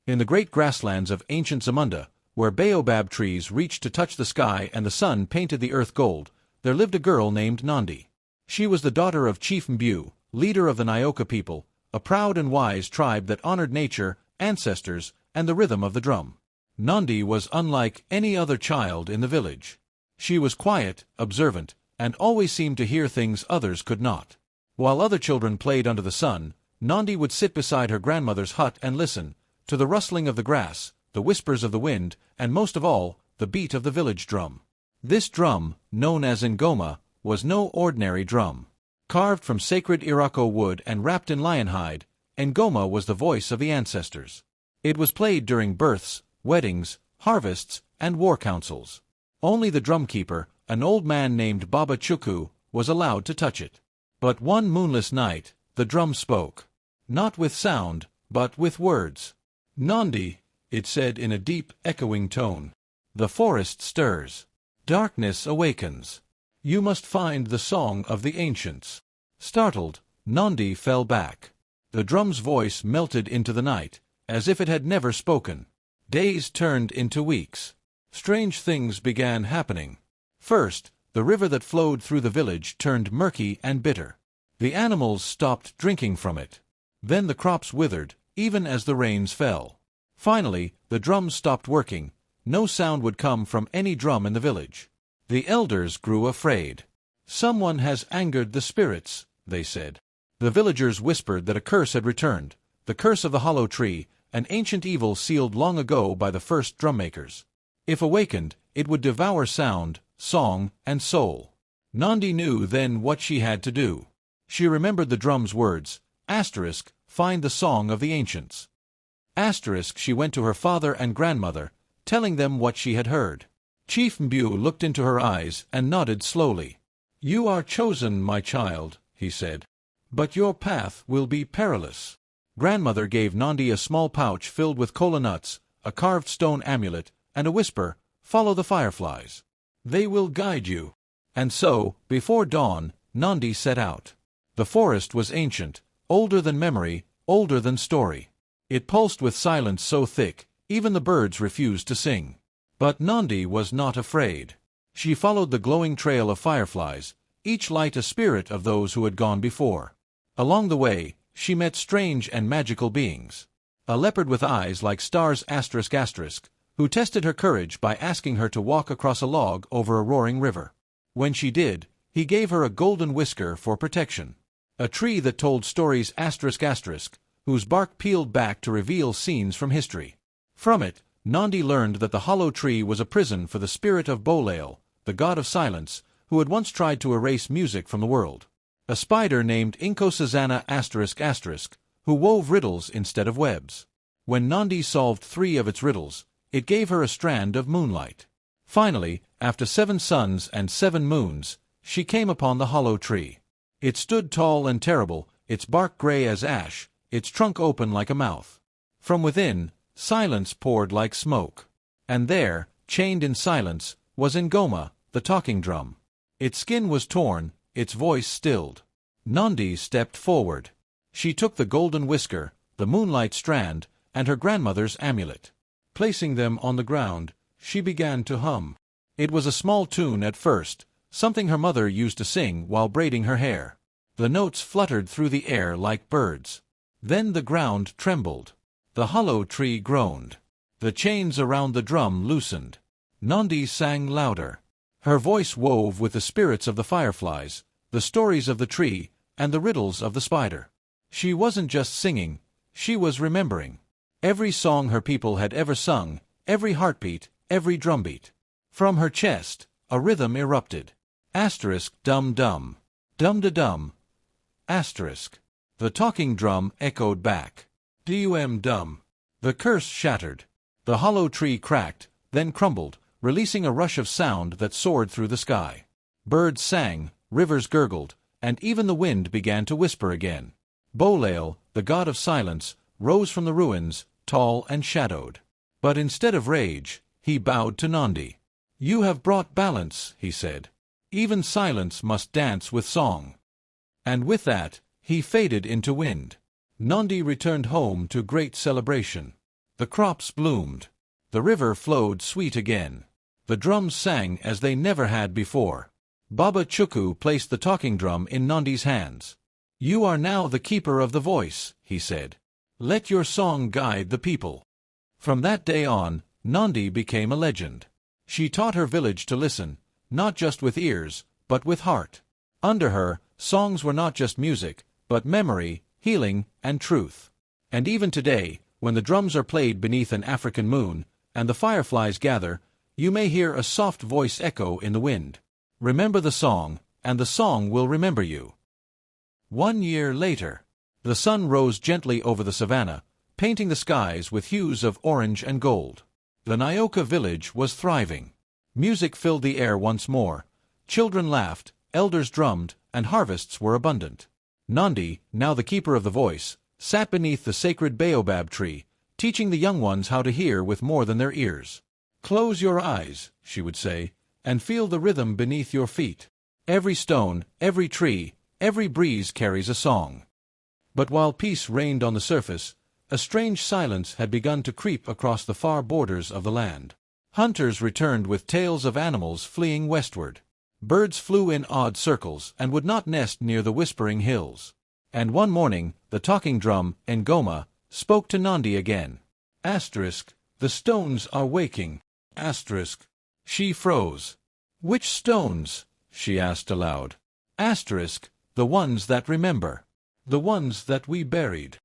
In the great grasslands of ancient Zamunda, where baobab trees reached to touch the sky and the sun painted the earth gold, there lived a girl named Nandi. She was the daughter of Chief Mbu, leader of the Nyoka people, a proud and wise tribe that honored nature, ancestors, and the rhythm of the drum. Nandi was unlike any other child in the village. She was quiet, observant, and always seemed to hear things others could not. While other children played under the sun, Nandi would sit beside her grandmother's hut and listen to the rustling of the grass, the whispers of the wind, and most of all, the beat of the village drum. This drum, known as ngoma, was no ordinary drum. Carved from sacred Irako wood and wrapped in lion hide, ngoma was the voice of the ancestors. It was played during births, weddings, harvests, and war councils. Only the drumkeeper, an old man named Baba Chuku, was allowed to touch it. But one moonless night, the drum spoke. Not with sound, but with words. "Nandi," it said in a deep, echoing tone. "The forest stirs. Darkness awakens. You must find the song of the ancients." Startled, Nandi fell back. The drum's voice melted into the night, as if it had never spoken. Days turned into weeks. Strange things began happening. First, the river that flowed through the village turned murky and bitter. The animals stopped drinking from it. Then the crops withered, even as the rains fell. Finally, the drums stopped working. No sound would come from any drum in the village. The elders grew afraid. "Someone has angered the spirits," they said. The villagers whispered that a curse had returned, the curse of the hollow tree, an ancient evil sealed long ago by the first drum makers. If awakened, it would devour sound, song, and soul. Nandi knew then what she had to do. She remembered the drum's words, "find the song of the ancients." She went to her father and grandmother, telling them what she had heard. Chief Mbu looked into her eyes and nodded slowly. "You are chosen, my child," he said. "But your path will be perilous." Grandmother gave Nandi a small pouch filled with kola nuts, a carved stone amulet, and a whisper, "Follow the fireflies. They will guide you." And so, before dawn, Nandi set out. The forest was ancient, older than memory, older than story. It pulsed with silence so thick, even the birds refused to sing. But Nandi was not afraid. She followed the glowing trail of fireflies, each light a spirit of those who had gone before. Along the way, she met strange and magical beings. A leopard with eyes like stars who tested her courage by asking her to walk across a log over a roaring river. When she did, he gave her a golden whisker for protection. A tree that told stories whose bark peeled back to reveal scenes from history. From it, Nandi learned that the hollow tree was a prison for the spirit of Bolail, the god of silence, who had once tried to erase music from the world. A spider named Inkosazana**, who wove riddles instead of webs. When Nandi solved 3 of its riddles, it gave her a strand of moonlight. Finally, after 7 suns and 7 moons, she came upon the hollow tree. It stood tall and terrible, its bark gray as ash, its trunk open like a mouth. From within, silence poured like smoke. And there, chained in silence, was ngoma, the talking drum. Its skin was torn, its voice stilled. Nandi stepped forward. She took the golden whisker, the moonlight strand, and her grandmother's amulet. Placing them on the ground, she began to hum. It was a small tune at first, something her mother used to sing while braiding her hair. The notes fluttered through the air like birds. Then the ground trembled. The hollow tree groaned. The chains around the drum loosened. Nandi sang louder. Her voice wove with the spirits of the fireflies, the stories of the tree, and the riddles of the spider. She wasn't just singing, she was remembering. Every song her people had ever sung, every heartbeat, every drumbeat. From her chest, a rhythm erupted. Dum-dum. Dum-da-dum. The talking drum echoed back. Dum-dum. The curse shattered. The hollow tree cracked, then crumbled, releasing a rush of sound that soared through the sky. Birds sang, rivers gurgled, and even the wind began to whisper again. Bolail, the god of silence, rose from the ruins, tall and shadowed. But instead of rage, he bowed to Nandi. "You have brought balance," he said. "Even silence must dance with song." And with that, he faded into wind. Nandi returned home to great celebration. The crops bloomed. The river flowed sweet again. The drums sang as they never had before. Baba Chuku placed the talking drum in Nandi's hands. "You are now the keeper of the voice," he said. "Let your song guide the people." From that day on, Nandi became a legend. She taught her village to listen, not just with ears, but with heart. Under her, songs were not just music, but memory, healing, and truth. And even today, when the drums are played beneath an African moon, and the fireflies gather, you may hear a soft voice echo in the wind. Remember the song, and the song will remember you. 1 year later, the sun rose gently over the savannah, painting the skies with hues of orange and gold. The Nyoka village was thriving. Music filled the air once more. Children laughed, elders drummed, and harvests were abundant. Nandi, now the keeper of the voice, sat beneath the sacred baobab tree, teaching the young ones how to hear with more than their ears. "Close your eyes," she would say, "and feel the rhythm beneath your feet. Every stone, every tree, every breeze carries a song." But while peace reigned on the surface, a strange silence had begun to creep across the far borders of the land. Hunters returned with tales of animals fleeing westward. Birds flew in odd circles and would not nest near the whispering hills. And one morning, the talking drum, Ngoma, spoke to Nandi again. "The stones are waking." She froze. "Which stones?" she asked aloud. "The ones that remember. The ones that we buried."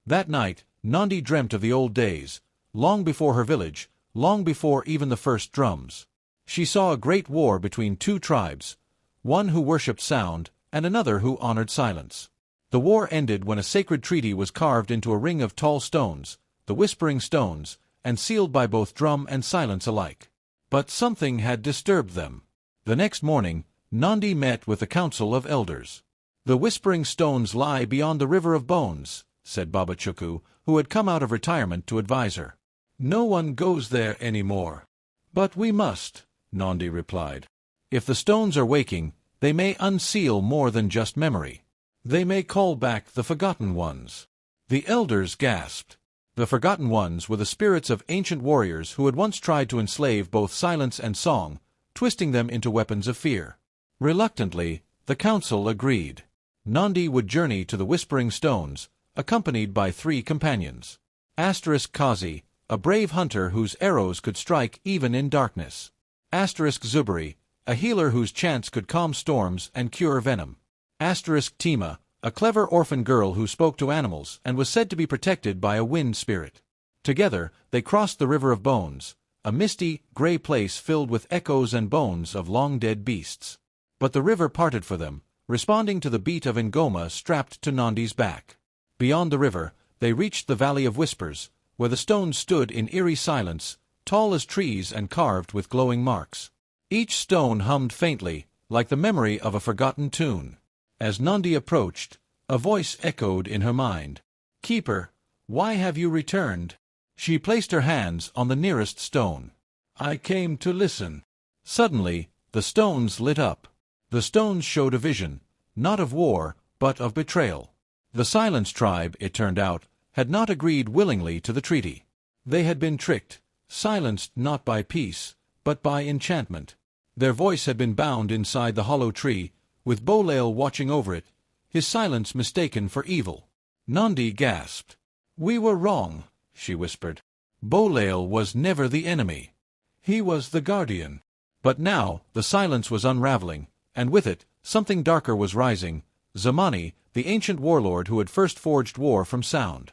That night, Nandi dreamt of the old days, long before her village, long before even the first drums. She saw a great war between two tribes, one who worshipped sound, and another who honored silence. The war ended when a sacred treaty was carved into a ring of tall stones, the Whispering Stones, and sealed by both drum and silence alike. But something had disturbed them. The next morning, Nandi met with the council of elders. "The Whispering Stones lie beyond the River of Bones," said Baba Chuku, who had come out of retirement to advise her. "No one goes there anymore." "But we must," Nandi replied. "If the stones are waking, they may unseal more than just memory. They may call back the forgotten ones." The elders gasped. The forgotten ones were the spirits of ancient warriors who had once tried to enslave both silence and song, twisting them into weapons of fear. Reluctantly, the council agreed. Nandi would journey to the Whispering Stones, accompanied by 3 companions. Kazi, a brave hunter whose arrows could strike even in darkness. Zubri, a healer whose chants could calm storms and cure venom. Tima, a clever orphan girl who spoke to animals and was said to be protected by a wind spirit. Together, they crossed the River of Bones, a misty, gray place filled with echoes and bones of long-dead beasts. But the river parted for them, responding to the beat of Ngoma strapped to Nandi's back. Beyond the river, they reached the Valley of Whispers, where the stones stood in eerie silence, tall as trees and carved with glowing marks. Each stone hummed faintly, like the memory of a forgotten tune. As Nandi approached, a voice echoed in her mind. "Keeper, why have you returned?" She placed her hands on the nearest stone. "I came to listen." Suddenly, the stones lit up. The stones showed a vision, not of war, but of betrayal. The Silence tribe, it turned out, had not agreed willingly to the treaty. They had been tricked, silenced not by peace, but by enchantment. Their voice had been bound inside the hollow tree, with Bolail watching over it, his silence mistaken for evil. Nandi gasped. "We were wrong," she whispered. "Bolail was never the enemy. He was the guardian." But now the silence was unraveling, and with it, something darker was rising. Zamani, the ancient warlord who had first forged war from sound.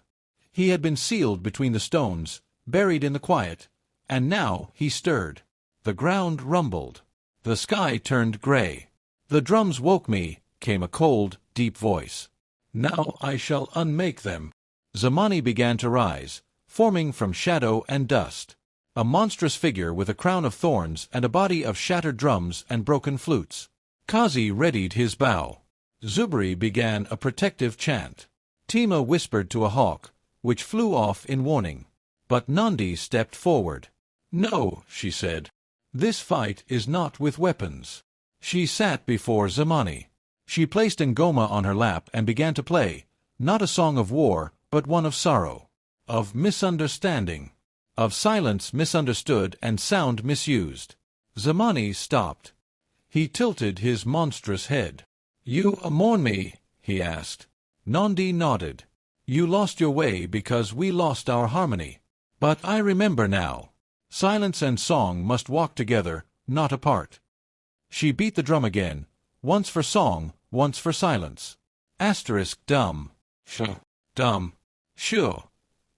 He had been sealed between the stones, buried in the quiet, and now he stirred. The ground rumbled. The sky turned gray. "The drums woke me," came a cold, deep voice. "Now I shall unmake them." Zamani began to rise, forming from shadow and dust. A monstrous figure with a crown of thorns and a body of shattered drums and broken flutes. Kazi readied his bow. Zubri began a protective chant. Tima whispered to a hawk, which flew off in warning. But Nandi stepped forward. "No," she said. "This fight is not with weapons." She sat before Zamani. She placed Ngoma on her lap and began to play, not a song of war, but one of sorrow. of misunderstanding, of silence misunderstood and sound misused. Zamani stopped. He tilted his monstrous head. "You mourn me?" he asked. Nandi nodded. "You lost your way because we lost our harmony. But I remember now. Silence and song must walk together, not apart." She beat the drum again, once for song, once for silence. Dumb. Dumb. Sure.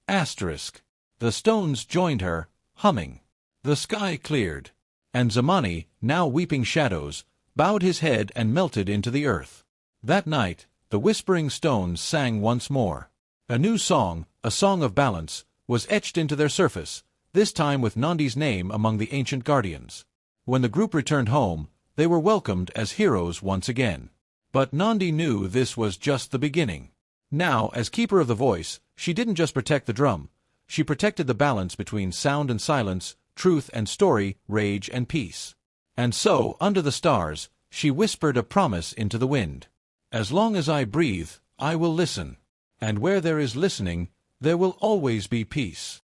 The stones joined her, humming. The sky cleared. And Zamani, now weeping shadows, bowed his head and melted into the earth. That night, the whispering stones sang once more. A new song, a song of balance, was etched into their surface, this time with Nandi's name among the ancient guardians. When the group returned home, they were welcomed as heroes once again. But Nandi knew this was just the beginning. Now, as keeper of the voice, she didn't just protect the drum. She protected the balance between sound and silence, truth and story, rage and peace. And so, under the stars, she whispered a promise into the wind. "As long as I breathe, I will listen. And where there is listening, there will always be peace."